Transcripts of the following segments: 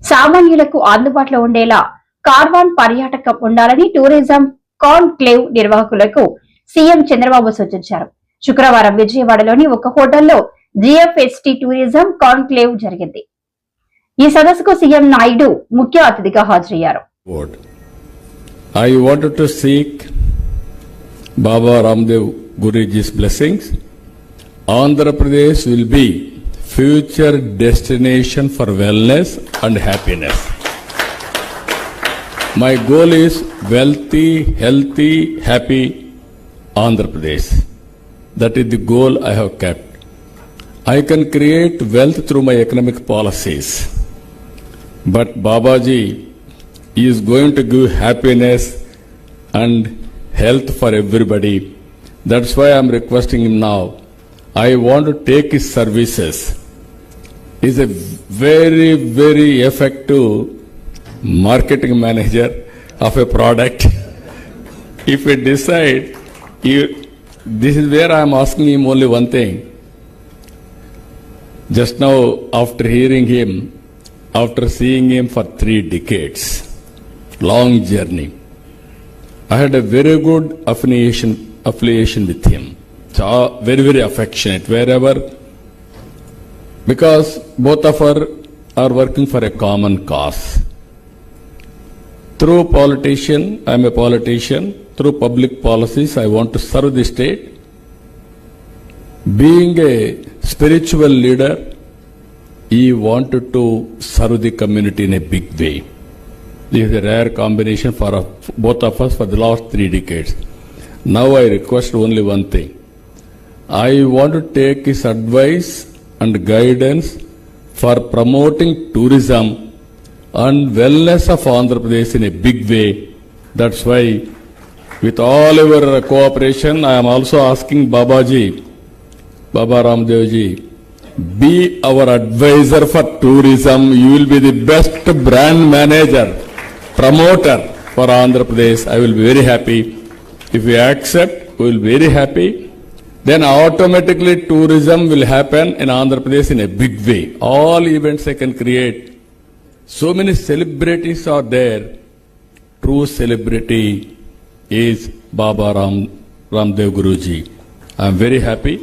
సామాన్యులకు అందుబాటులో ఉండేలా కార్వాన్ పర్యాటకం ఉండాలని టూరిజం కాన్క్లేవ్ నిర్వాహకులకు సీఎం చంద్రబాబు సూచించారు. శుక్రవారం విజయవాడలోని ఒక హోటల్లో జిఎఫ్ఎస్టీ టూరిజం కాన్క్లేవ్ జరిగింది. ఈ సదస్సుకు సీఎం నాయుడు ముఖ్య అతిథిగా హాజరయ్యారు. I wanted to seek Baba Ramdev Guruji's blessings. Andhra Pradesh will be future destination for wellness and happiness. My goal is wealthy, healthy, happy Andhra Pradesh. That is the goal I have kept. I can create wealth through my economic policies. But Babaji is going to give happiness and health for everybody. That's why I'm requesting him now. I want to take his services. He's a very, very effective marketing manager of a product. If we decide, this is where I'm asking him only one thing. Just now, after hearing him, after seeing him for 3 decades, long journey, I had a very good affiliation with him. So, very, very affectionate wherever, because both of us are working for a common cause. Through politician, I am a politician. Through public policies, I want to serve the state. Being a spiritual leader, he wanted to serve the community in a big way. This is a rare combination for both of us for the last 3 decades. Now I request only one thing. I want to take his advice and guidance for promoting tourism and wellness of Andhra Pradesh in a big way. That's why, with all your cooperation, I am also asking Babaji, Baba Ramdev ji, be our advisor for tourism. You will be the best brand manager, promoter for Andhra Pradesh. I will be very happy. If you accept, we will be very happy. Then automatically tourism will happen in Andhra Pradesh in a big way. All events I can create. So many celebrities are there. True celebrity is Baba Ramdev Guruji. I am very happy.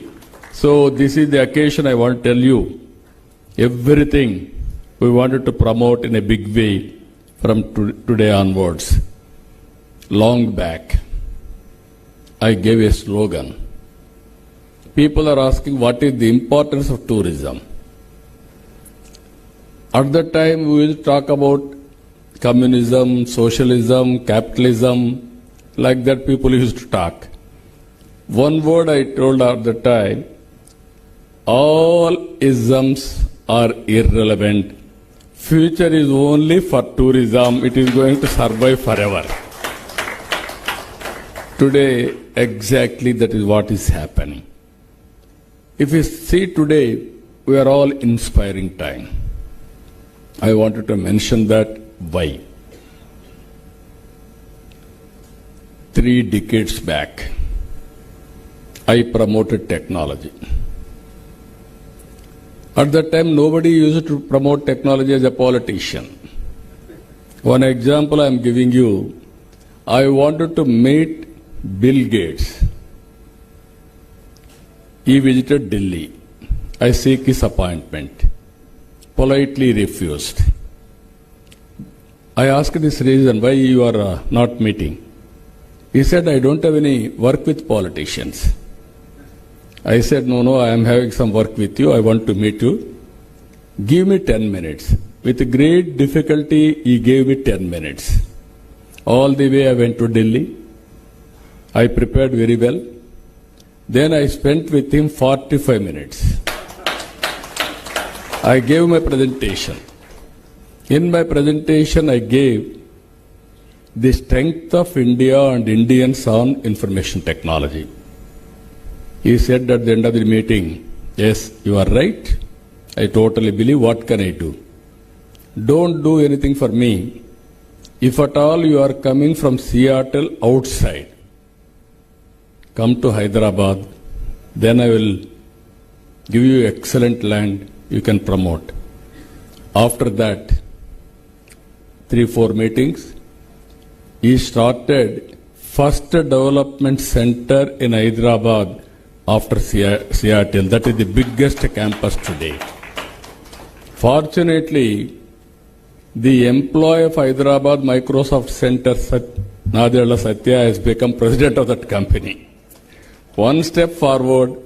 So this is the occasion I want to tell you. Everything we wanted to promote in a big way from today onwards. Long back, I gave a slogan. People are asking what is the importance of tourism. At that time, we will talk about communism, socialism, capitalism, like that people used to talk. One word I told at the time, all isms are irrelevant. Future is only for tourism. It is going to survive forever. Today, exactly that is what is happening. If you see today, we are all inspiring time. I wanted to mention that why. 3 decades back, I promoted technology. At that time, nobody used to promote technology as a politician. One example I am giving you, I wanted to meet Bill Gates. He visited Delhi. I seek his appointment. Politely refused. I asked this reason, why you are not meeting? He said, I don't have any work with politicians. I said, no, I am having some work with you. I want to meet you. Give me 10 minutes. With great difficulty, he gave me 10 minutes. All the way I went to Delhi. I prepared very well. Then I spent with him 45 minutes. I gave my presentation. In my presentation, I gave the strength of India and Indians on information technology. He said at the end of the meeting, yes, you are right. I totally believe. What can I do? Don't do anything for me. If at all you are coming from Seattle outside, come to Hyderabad, then I will give you excellent land you can promote. After that, 3-4 meetings. He started first development center in Hyderabad after Seattle. That is the biggest campus today. Fortunately, the employee of Hyderabad Microsoft Center, Nadella Satya, has become president of that company. One step forward,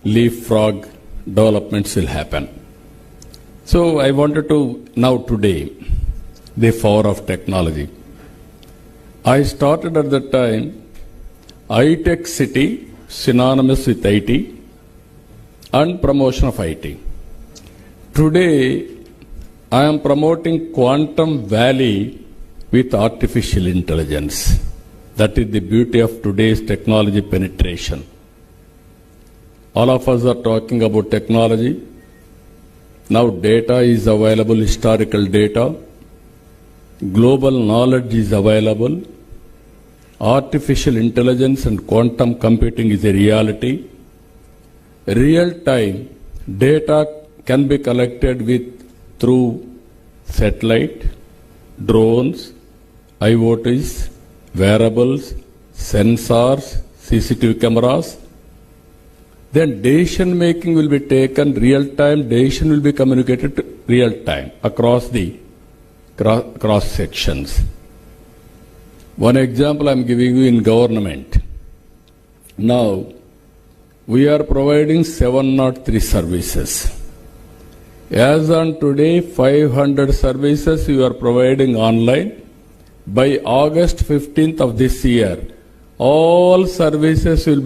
leapfrog developments will happen. So I wanted to now today, the power of technology. I started at that time, iTech City, synonymous with IT, and promotion of IT. Today, I am promoting Quantum Valley with artificial intelligence. That is the beauty of today's technology penetration. All of us are talking about technology. Now data is available, historical data. Global knowledge is available. Artificial intelligence and quantum computing is a reality. Real-time data can be collected through satellite, drones, IoTs, wearables, sensors, CCTV cameras. Then decision making will be taken real time, decision will be communicated real time across the cross sections. One example I am giving you in government. Now, we are providing 703 services. As on today, 500 services we are providing online. By August 15th of this year, all services will be